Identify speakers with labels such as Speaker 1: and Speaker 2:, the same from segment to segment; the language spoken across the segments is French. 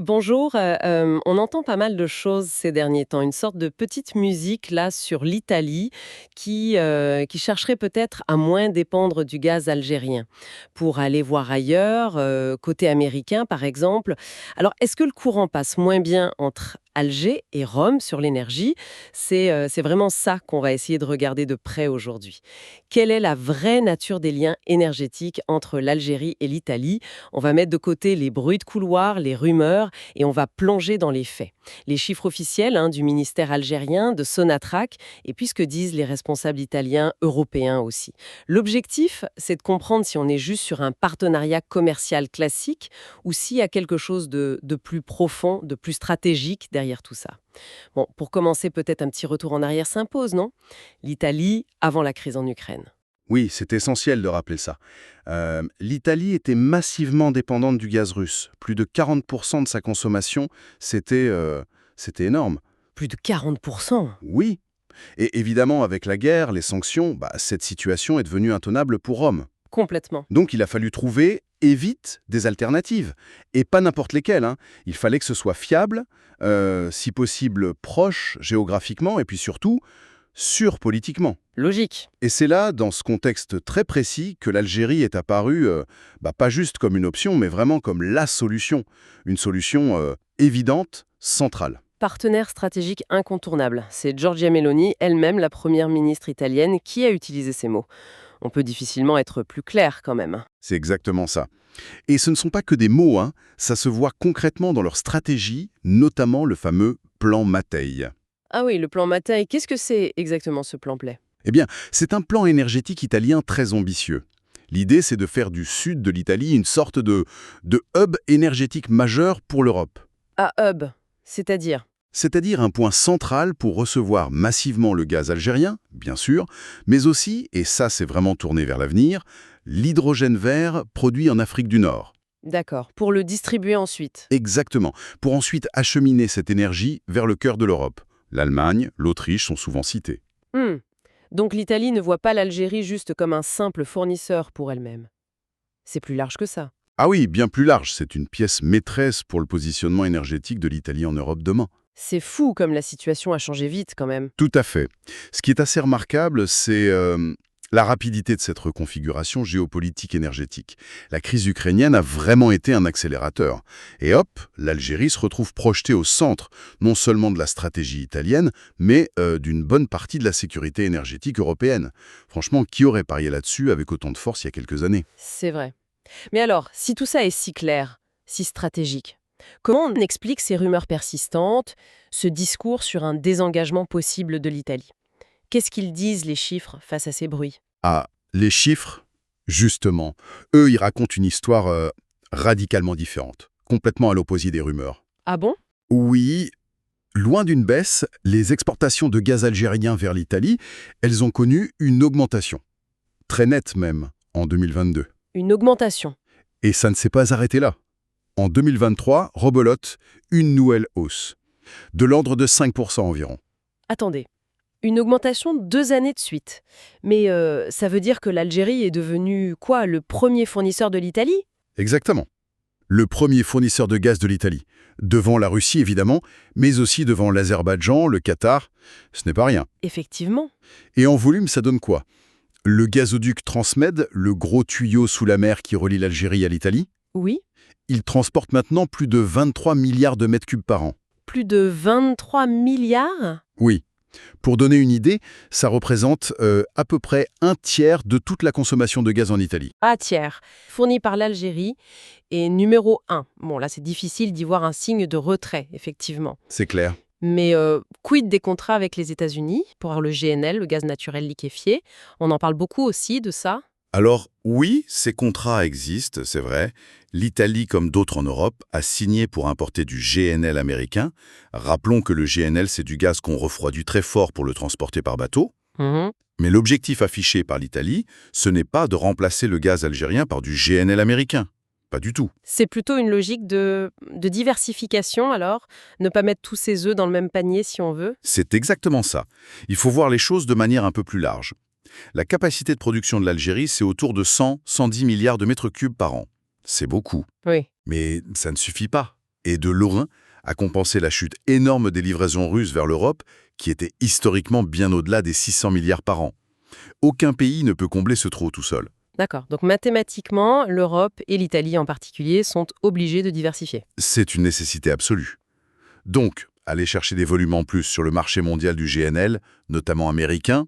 Speaker 1: Bonjour, on entend pas mal de choses ces derniers temps, une sorte de petite musique là sur l'Italie qui chercherait peut-être à moins dépendre du gaz algérien pour aller voir ailleurs, côté américain par exemple. Alors est-ce que le courant passe moins bien entre Alger et Rome sur l'énergie? C'est vraiment ça qu'on va essayer de regarder de près aujourd'hui. Quelle est la vraie nature des liens énergétiques entre l'Algérie et l'Italie? On va mettre de côté les bruits de couloir, les rumeurs et on va plonger dans les faits. Les chiffres officiels du ministère algérien, de Sonatrach, et puis ce que disent les responsables italiens, européens aussi. L'objectif, c'est de comprendre si on est juste sur un partenariat commercial classique ou s'il y a quelque chose de plus profond, de plus stratégique derrière tout ça. Bon, pour commencer, peut-être un petit retour en arrière s'impose, non? L'Italie avant la crise en Ukraine.
Speaker 2: Oui, c'est essentiel de rappeler ça. L'Italie était massivement dépendante du gaz russe. Plus de 40% de sa consommation, c'était énorme.
Speaker 1: Plus de 40%.
Speaker 2: Oui. Et évidemment, avec la guerre, les sanctions, cette situation est devenue intenable pour Rome.
Speaker 1: Complètement.
Speaker 2: Donc il a fallu trouver, et vite, des alternatives. Et pas n'importe lesquelles, hein. Il fallait que ce soit fiable, si possible proche géographiquement, et puis surtout, sûr politiquement.
Speaker 1: Logique.
Speaker 2: Et c'est là, dans ce contexte très précis, que l'Algérie est apparue, pas juste comme une option, mais vraiment comme la solution. Une solution évidente, centrale.
Speaker 1: Partenaire stratégique incontournable. C'est Giorgia Meloni, elle-même la première ministre italienne, qui a utilisé ces mots. On peut difficilement être plus clair quand même.
Speaker 2: C'est exactement ça. Et ce ne sont pas que des mots, hein. Ça se voit concrètement dans leur stratégie, notamment le fameux plan Mattei.
Speaker 1: Ah oui, le plan Mattei, qu'est-ce que c'est exactement ce plan Play?
Speaker 2: Eh bien, c'est un plan énergétique italien très ambitieux. L'idée, c'est de faire du sud de l'Italie une sorte de hub énergétique majeur pour l'Europe.
Speaker 1: Ah, hub, c'est-à-dire?
Speaker 2: C'est-à-dire un point central pour recevoir massivement le gaz algérien, bien sûr, mais aussi, et ça c'est vraiment tourné vers l'avenir, l'hydrogène vert produit en Afrique du Nord.
Speaker 1: D'accord, pour le distribuer ensuite.
Speaker 2: Exactement, pour ensuite acheminer cette énergie vers le cœur de l'Europe. L'Allemagne, l'Autriche sont souvent cités.
Speaker 1: Hmm. Donc l'Italie ne voit pas l'Algérie juste comme un simple fournisseur pour elle-même. C'est plus large que ça.
Speaker 2: Ah oui, bien plus large, c'est une pièce maîtresse pour le positionnement énergétique de l'Italie en Europe demain.
Speaker 1: C'est fou comme la situation a changé vite quand même.
Speaker 2: Tout à fait. Ce qui est assez remarquable, c'est la rapidité de cette reconfiguration géopolitique énergétique. La crise ukrainienne a vraiment été un accélérateur. Et hop, l'Algérie se retrouve projetée au centre, non seulement de la stratégie italienne, mais d'une bonne partie de la sécurité énergétique européenne. Franchement, qui aurait parié là-dessus avec autant de force il y a quelques années?
Speaker 1: C'est vrai. Mais alors, si tout ça est si clair, si stratégique, comment on explique ces rumeurs persistantes, ce discours sur un désengagement possible de l'Italie? Qu'est-ce qu'ils disent les chiffres face à ces bruits?
Speaker 2: Ah, les chiffres, justement, eux, ils racontent une histoire radicalement différente, complètement à l'opposé des rumeurs.
Speaker 1: Ah bon?
Speaker 2: Oui, loin d'une baisse, les exportations de gaz algérien vers l'Italie, elles ont connu une augmentation, très nette même, en 2022.
Speaker 1: Une augmentation.
Speaker 2: Et ça ne s'est pas arrêté là. En 2023, rebelote, une nouvelle hausse, de l'ordre de 5% environ.
Speaker 1: Attendez. Une augmentation 2 années de suite. Mais ça veut dire que l'Algérie est devenue, quoi, le premier fournisseur de l'Italie?
Speaker 2: Exactement. Le premier fournisseur de gaz de l'Italie, devant la Russie évidemment, mais aussi devant l'Azerbaïdjan, le Qatar, ce n'est pas rien.
Speaker 1: Effectivement.
Speaker 2: Et en volume, ça donne quoi? Le gazoduc Transmed, le gros tuyau sous la mer qui relie l'Algérie à l'Italie,
Speaker 1: Oui.
Speaker 2: il transporte maintenant plus de 23 milliards de mètres cubes par an.
Speaker 1: Plus de 23 milliards?
Speaker 2: Oui. Pour donner une idée, ça représente à peu près un tiers de toute la consommation de gaz en Italie.
Speaker 1: Ah, tiers. Fourni par l'Algérie. Et numéro 1. Bon, là, c'est difficile d'y voir un signe de retrait, effectivement.
Speaker 2: C'est clair.
Speaker 1: Mais quid des contrats avec les États-Unis pour le GNL, le gaz naturel liquéfié? On en parle beaucoup aussi de ça.
Speaker 3: Alors oui, ces contrats existent, c'est vrai. L'Italie, comme d'autres en Europe, a signé pour importer du GNL américain. Rappelons que le GNL, c'est du gaz qu'on refroidit très fort pour le transporter par bateau.
Speaker 1: Mhm.
Speaker 3: Mais l'objectif affiché par l'Italie, ce n'est pas de remplacer le gaz algérien par du GNL américain. Pas du tout.
Speaker 1: C'est plutôt une logique de diversification, alors? Ne pas mettre tous ses œufs dans le même panier, si on veut?
Speaker 3: C'est exactement ça. Il faut voir les choses de manière un peu plus large. La capacité de production de l'Algérie, c'est autour de 100-110 milliards de mètres cubes par an. C'est beaucoup.
Speaker 1: Oui.
Speaker 3: Mais ça ne suffit pas. Et de loin, a compensé la chute énorme des livraisons russes vers l'Europe, qui était historiquement bien au-delà des 600 milliards par an. Aucun pays ne peut combler ce trou tout seul.
Speaker 1: D'accord. Donc mathématiquement, l'Europe et l'Italie en particulier sont obligées de diversifier.
Speaker 3: C'est une nécessité absolue. Donc, aller chercher des volumes en plus sur le marché mondial du GNL, notamment américain,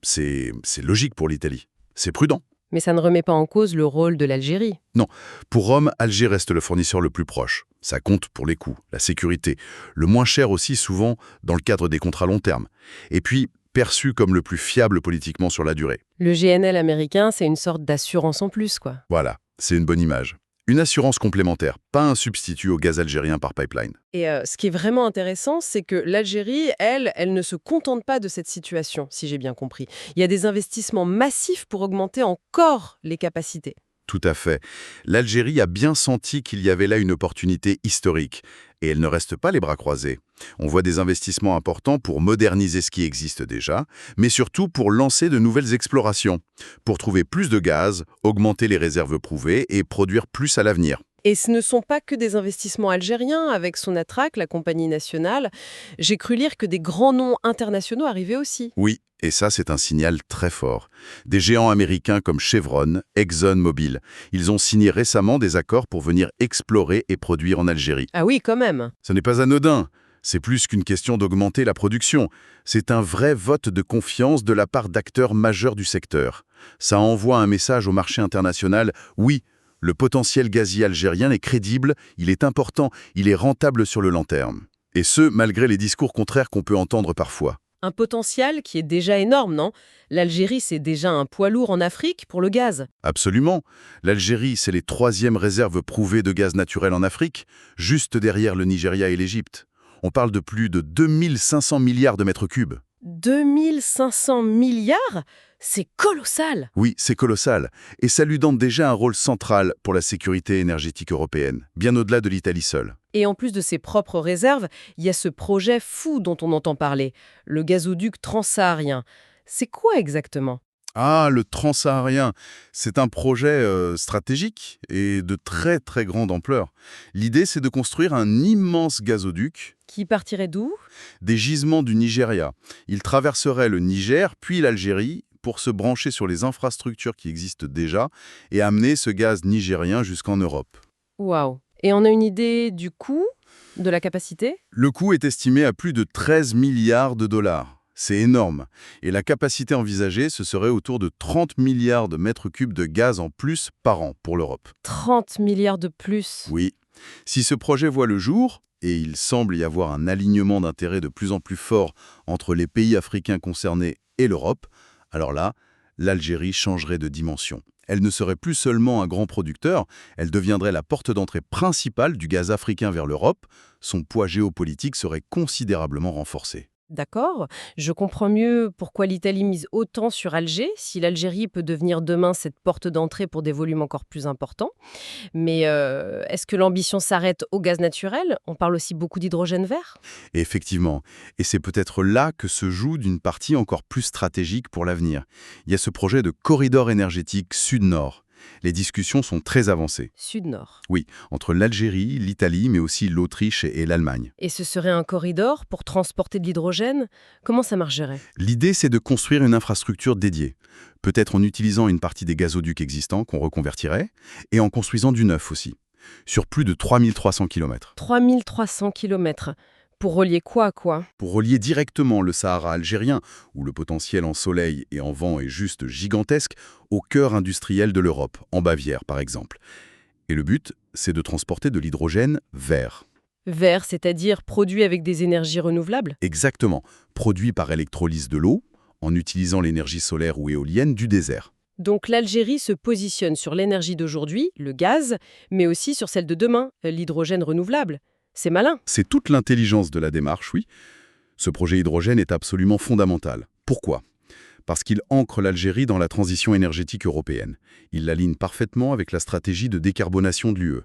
Speaker 3: c'est logique pour l'Italie. C'est prudent.
Speaker 1: Mais ça ne remet pas en cause le rôle de l'Algérie.
Speaker 3: Non, pour Rome, Alger reste le fournisseur le plus proche. Ça compte pour les coûts, la sécurité. Le moins cher aussi, souvent, dans le cadre des contrats long terme. Et puis, perçu comme le plus fiable politiquement sur la durée.
Speaker 1: Le GNL américain, c'est une sorte d'assurance en plus, quoi.
Speaker 3: Voilà, c'est une bonne image. Une assurance complémentaire, pas un substitut au gaz algérien par pipeline.
Speaker 1: Et ce qui est vraiment intéressant, c'est que l'Algérie, elle ne se contente pas de cette situation, si j'ai bien compris. Il y a des investissements massifs pour augmenter encore les capacités.
Speaker 3: Tout à fait. L'Algérie a bien senti qu'il y avait là une opportunité historique. Et elle ne reste pas les bras croisés. On voit des investissements importants pour moderniser ce qui existe déjà, mais surtout pour lancer de nouvelles explorations, pour trouver plus de gaz, augmenter les réserves prouvées et produire plus à l'avenir.
Speaker 1: Et ce ne sont pas que des investissements algériens. Avec Sonatrach, la compagnie nationale, j'ai cru lire que des grands noms internationaux arrivaient aussi.
Speaker 3: Oui, et ça c'est un signal très fort. Des géants américains comme Chevron, ExxonMobil, ils ont signé récemment des accords pour venir explorer et produire en Algérie.
Speaker 1: Ah oui, quand même.
Speaker 3: Ce n'est pas anodin. C'est plus qu'une question d'augmenter la production. C'est un vrai vote de confiance de la part d'acteurs majeurs du secteur. Ça envoie un message au marché international. Oui, le potentiel gazier algérien est crédible, il est important, il est rentable sur le long terme. Et ce, malgré les discours contraires qu'on peut entendre parfois.
Speaker 1: Un potentiel qui est déjà énorme, non? L'Algérie, c'est déjà un poids lourd en Afrique pour le gaz.
Speaker 3: Absolument. L'Algérie, c'est les 3e réserves prouvées de gaz naturel en Afrique, juste derrière le Nigeria et l'Égypte. On parle de plus de 2500 milliards de mètres cubes.
Speaker 1: 2500 milliards? C'est colossal!
Speaker 3: Oui, c'est colossal. Et ça lui donne déjà un rôle central pour la sécurité énergétique européenne, bien au-delà de l'Italie seule.
Speaker 1: Et en plus de ses propres réserves, il y a ce projet fou dont on entend parler, le gazoduc transsaharien. C'est quoi exactement?
Speaker 3: Ah, le transsaharien, c'est un projet stratégique et de très très grande ampleur. L'idée, c'est de construire un immense gazoduc,
Speaker 1: Qui partirait d'où?
Speaker 3: des gisements du Nigeria. Il traverserait le Niger, puis l'Algérie, pour se brancher sur les infrastructures qui existent déjà et amener ce gaz nigérien jusqu'en Europe.
Speaker 1: Waouh! Et on a une idée du coût, de la capacité?
Speaker 3: Le coût est estimé à plus de 13 milliards de dollars. C'est énorme. Et la capacité envisagée, ce serait autour de 30 milliards de mètres cubes de gaz en plus par an pour l'Europe.
Speaker 1: 30 milliards de plus.
Speaker 3: Oui. Si ce projet voit le jour, et il semble y avoir un alignement d'intérêts de plus en plus fort entre les pays africains concernés et l'Europe, alors là, l'Algérie changerait de dimension. Elle ne serait plus seulement un grand producteur, elle deviendrait la porte d'entrée principale du gaz africain vers l'Europe. Son poids géopolitique serait considérablement renforcé.
Speaker 1: D'accord, je comprends mieux pourquoi l'Italie mise autant sur Alger, si l'Algérie peut devenir demain cette porte d'entrée pour des volumes encore plus importants. Mais est-ce que l'ambition s'arrête au gaz naturel? On parle aussi beaucoup d'hydrogène vert.
Speaker 3: Et effectivement, et c'est peut-être là que se joue d'une partie encore plus stratégique pour l'avenir. Il y a ce projet de corridor énergétique sud-nord. Les discussions sont très avancées.
Speaker 1: Sud-nord.
Speaker 3: Oui, entre l'Algérie, l'Italie, mais aussi l'Autriche et l'Allemagne.
Speaker 1: Et ce serait un corridor pour transporter de l'hydrogène? Comment ça marcherait?
Speaker 3: L'idée, c'est de construire une infrastructure dédiée. Peut-être en utilisant une partie des gazoducs existants qu'on reconvertirait, et en construisant du neuf aussi, sur plus de 3300 km.
Speaker 1: 3300 km. Pour relier quoi à quoi?
Speaker 3: Pour relier directement le Sahara algérien, où le potentiel en soleil et en vent est juste gigantesque, au cœur industriel de l'Europe, en Bavière par exemple. Et le but, c'est de transporter de l'hydrogène vert.
Speaker 1: Vert, c'est-à-dire produit avec des énergies renouvelables?
Speaker 3: Exactement, produit par électrolyse de l'eau, en utilisant l'énergie solaire ou éolienne du désert.
Speaker 1: Donc l'Algérie se positionne sur l'énergie d'aujourd'hui, le gaz, mais aussi sur celle de demain, l'hydrogène renouvelable. C'est malin.
Speaker 3: C'est toute l'intelligence de la démarche, oui. Ce projet hydrogène est absolument fondamental. Pourquoi? Parce qu'il ancre l'Algérie dans la transition énergétique européenne. Il l'aligne parfaitement avec la stratégie de décarbonation de l'UE.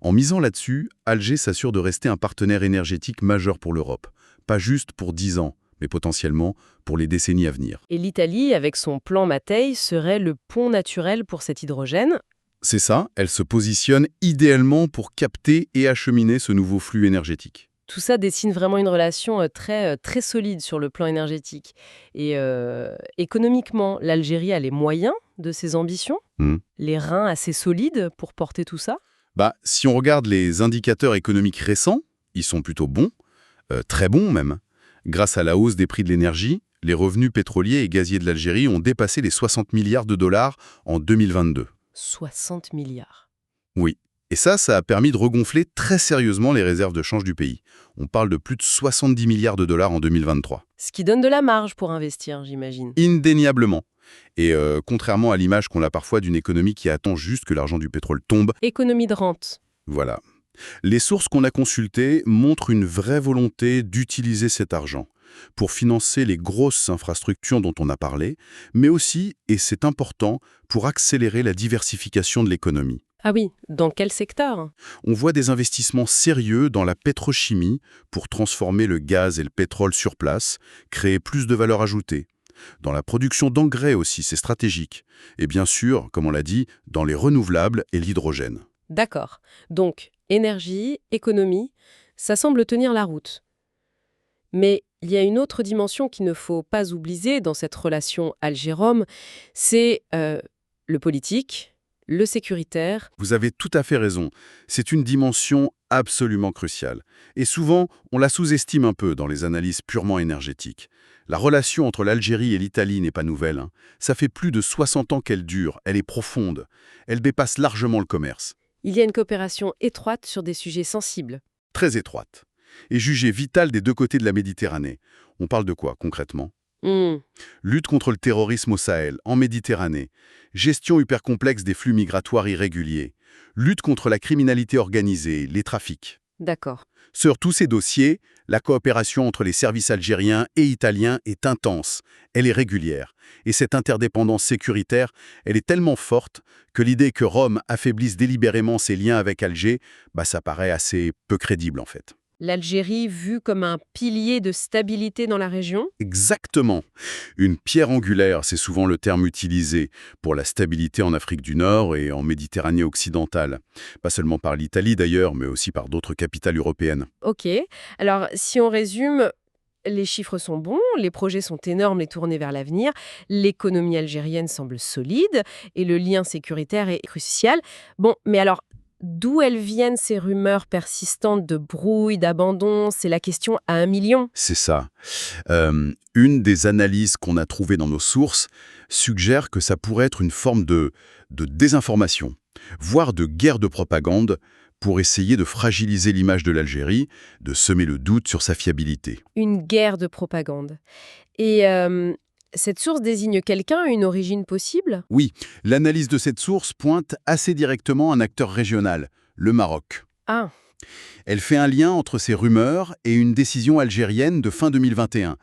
Speaker 3: En misant là-dessus, Alger s'assure de rester un partenaire énergétique majeur pour l'Europe. Pas juste pour 10 ans, mais potentiellement pour les décennies à venir.
Speaker 1: Et l'Italie, avec son plan Mattei, serait le pont naturel pour cet hydrogène.
Speaker 2: C'est ça, elle se positionne idéalement pour capter et acheminer ce nouveau flux énergétique.
Speaker 1: Tout ça dessine vraiment une relation très solide sur le plan énergétique. Et économiquement, l'Algérie a les moyens de ses ambitions,
Speaker 2: Hmm.
Speaker 1: les reins assez solides pour porter tout ça.
Speaker 2: Si on regarde les indicateurs économiques récents, ils sont plutôt bons, très bons même. Grâce à la hausse des prix de l'énergie, les revenus pétroliers et gaziers de l'Algérie ont dépassé les 60 milliards de dollars en 2022.
Speaker 1: 60 milliards.
Speaker 2: Oui. Et ça a permis de regonfler très sérieusement les réserves de change du pays. On parle de plus de 70 milliards de dollars en 2023.
Speaker 1: Ce qui donne de la marge pour investir, j'imagine.
Speaker 2: Indéniablement. Et contrairement à l'image qu'on a parfois d'une économie qui attend juste que l'argent du pétrole tombe,
Speaker 1: Économie de rente.
Speaker 2: voilà. Les sources qu'on a consultées montrent une vraie volonté d'utiliser cet argent pour financer les grosses infrastructures dont on a parlé, mais aussi, et c'est important, pour accélérer la diversification de l'économie.
Speaker 1: Ah oui, dans quel secteur?
Speaker 2: On voit des investissements sérieux dans la pétrochimie pour transformer le gaz et le pétrole sur place, créer plus de valeur ajoutée. Dans la production d'engrais aussi, c'est stratégique. Et bien sûr, comme on l'a dit, dans les renouvelables et l'hydrogène.
Speaker 1: D'accord. Donc, énergie, économie, ça semble tenir la route. Mais il y a une autre dimension qu'il ne faut pas oublier dans cette relation Alger-Rome, c'est le politique, le sécuritaire.
Speaker 2: Vous avez tout à fait raison. C'est une dimension absolument cruciale. Et souvent, on la sous-estime un peu dans les analyses purement énergétiques. La relation entre l'Algérie et l'Italie n'est pas nouvelle. Ça fait plus de 60 ans qu'elle dure, elle est profonde. Elle dépasse largement le commerce.
Speaker 1: Il y a une coopération étroite sur des sujets sensibles.
Speaker 2: Très étroite. Et jugée vitale des deux côtés de la Méditerranée. On parle de quoi, concrètement?
Speaker 1: Hmm.
Speaker 2: Lutte contre le terrorisme au Sahel, en Méditerranée. Gestion hyper complexe des flux migratoires irréguliers. Lutte contre la criminalité organisée, les trafics.
Speaker 1: D'accord.
Speaker 2: Sur tous ces dossiers, la coopération entre les services algériens et italiens est intense, elle est régulière. Et cette interdépendance sécuritaire, elle est tellement forte que l'idée que Rome affaiblisse délibérément ses liens avec Alger, ça paraît assez peu crédible en fait.
Speaker 1: L'Algérie vue comme un pilier de stabilité dans la région?
Speaker 2: Exactement. Une pierre angulaire, c'est souvent le terme utilisé pour la stabilité en Afrique du Nord et en Méditerranée occidentale. Pas seulement par l'Italie d'ailleurs, mais aussi par d'autres capitales européennes.
Speaker 1: Ok. Alors, si on résume, les chiffres sont bons, les projets sont énormes et tournés vers l'avenir, l'économie algérienne semble solide et le lien sécuritaire est crucial. Bon, mais alors, d'où elles viennent ces rumeurs persistantes de brouille, d'abandon? C'est la question à 1 million.
Speaker 2: C'est ça. Une des analyses qu'on a trouvées dans nos sources suggère que ça pourrait être une forme de désinformation, voire de guerre de propagande pour essayer de fragiliser l'image de l'Algérie, de semer le doute sur sa fiabilité.
Speaker 1: Une guerre de propagande. Et cette source désigne quelqu'un, une origine possible?
Speaker 2: Oui, l'analyse de cette source pointe assez directement un acteur régional, le Maroc.
Speaker 1: Ah,
Speaker 2: Elle fait un lien entre ces rumeurs et une décision algérienne de fin 2021.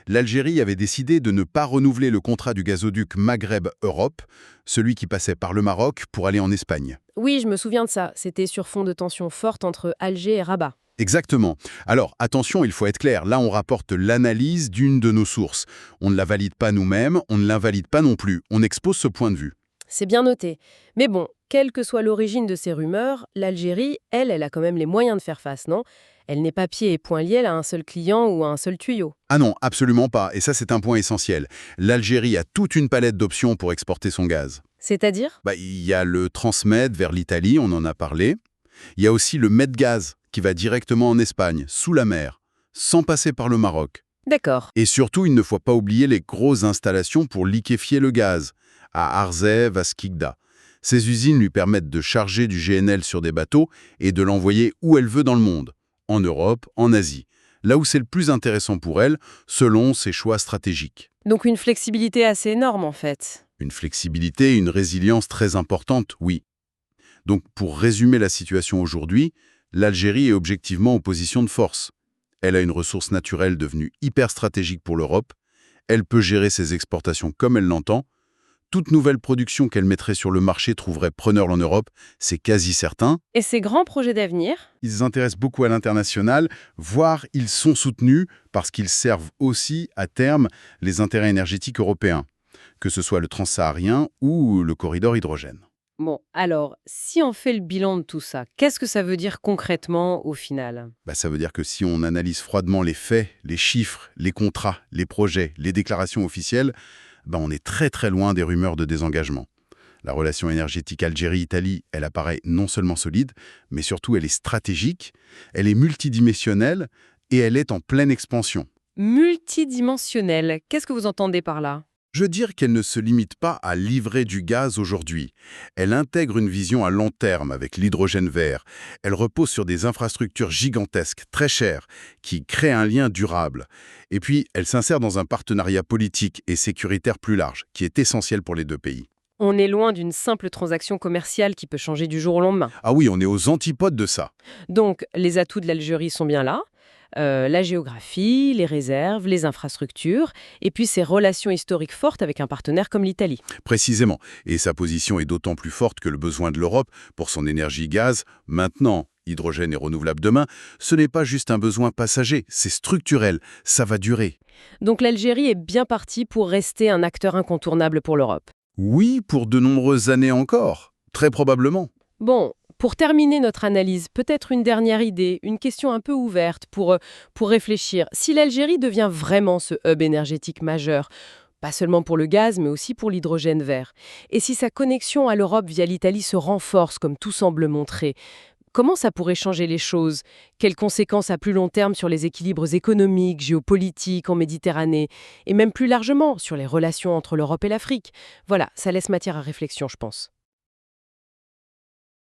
Speaker 2: L'Algérie avait décidé de ne pas renouveler le contrat du gazoduc Maghreb-Europe, celui qui passait par le Maroc pour aller en Espagne.
Speaker 1: oui, je me souviens de ça. C'était sur fond de tension forte entre Alger et Rabat.
Speaker 2: Exactement. Alors, attention, il faut être clair, là on rapporte l'analyse d'une de nos sources. On ne la valide pas nous-mêmes, on ne l'invalide pas non plus, on expose ce point de vue.
Speaker 1: C'est bien noté. Mais bon, quelle que soit l'origine de ces rumeurs, l'Algérie, elle a quand même les moyens de faire face, non? Elle n'est pas pieds et poings liés à un seul client ou à un seul tuyau.
Speaker 2: Ah non, absolument pas, et ça c'est un point essentiel. L'Algérie a toute une palette d'options pour exporter son gaz.
Speaker 1: C'est-à-dire?
Speaker 2: Il y a le Transmed vers l'Italie, on en a parlé. Il y a aussi le Medgaz qui va directement en Espagne, sous la mer, sans passer par le Maroc.
Speaker 1: D'accord.
Speaker 2: Et surtout, il ne faut pas oublier les grosses installations pour liquéfier le gaz, à Arzève, à Skikda. Ces usines lui permettent de charger du GNL sur des bateaux et de l'envoyer où elle veut dans le monde, en Europe, en Asie, là où c'est le plus intéressant pour elle, selon ses choix stratégiques.
Speaker 1: Donc une flexibilité assez énorme en fait.
Speaker 2: Une flexibilité et une résilience très importantes, oui. Donc, pour résumer la situation aujourd'hui, l'Algérie est objectivement en position de force. Elle a une ressource naturelle devenue hyper stratégique pour l'Europe. Elle peut gérer ses exportations comme elle l'entend. Toute nouvelle production qu'elle mettrait sur le marché trouverait preneur en Europe, c'est quasi certain.
Speaker 1: Et ces grands projets d'avenir?
Speaker 2: Ils s'intéressent beaucoup à l'international, voire ils sont soutenus parce qu'ils servent aussi, à terme, les intérêts énergétiques européens, que ce soit le transsaharien ou le corridor hydrogène.
Speaker 1: Bon, alors, si on fait le bilan de tout ça, qu'est-ce que ça veut dire concrètement au final?
Speaker 2: Ça veut dire que si on analyse froidement les faits, les chiffres, les contrats, les projets, les déclarations officielles, on est très très loin des rumeurs de désengagement. La relation énergétique Algérie-Italie, elle apparaît non seulement solide, mais surtout elle est stratégique, elle est multidimensionnelle et elle est en pleine expansion.
Speaker 1: Multidimensionnel, qu'est-ce que vous entendez par là?
Speaker 2: Je veux dire qu'elle ne se limite pas à livrer du gaz aujourd'hui. Elle intègre une vision à long terme avec l'hydrogène vert. Elle repose sur des infrastructures gigantesques, très chères, qui créent un lien durable. Et puis, elle s'insère dans un partenariat politique et sécuritaire plus large, qui est essentiel pour les deux pays.
Speaker 1: On est loin d'une simple transaction commerciale qui peut changer du jour au lendemain.
Speaker 2: Ah oui, on est aux antipodes de ça.
Speaker 1: Donc, les atouts de l'Algérie sont bien là. La géographie, les réserves, les infrastructures, et puis ses relations historiques fortes avec un partenaire comme l'Italie.
Speaker 2: Précisément. Et sa position est d'autant plus forte que le besoin de l'Europe pour son énergie gaz, maintenant, hydrogène et renouvelable demain, ce n'est pas juste un besoin passager, c'est structurel, ça va durer.
Speaker 1: Donc l'Algérie est bien partie pour rester un acteur incontournable pour l'Europe.
Speaker 2: Oui, pour de nombreuses années encore, très probablement.
Speaker 1: Bon, pour terminer notre analyse, peut-être une dernière idée, une question un peu ouverte pour réfléchir. Si l'Algérie devient vraiment ce hub énergétique majeur, pas seulement pour le gaz, mais aussi pour l'hydrogène vert, et si sa connexion à l'Europe via l'Italie se renforce, comme tout semble montrer, comment ça pourrait changer les choses? Quelles conséquences à plus long terme sur les équilibres économiques, géopolitiques en Méditerranée, et même plus largement sur les relations entre l'Europe et l'Afrique? Voilà, ça laisse matière à réflexion, je pense.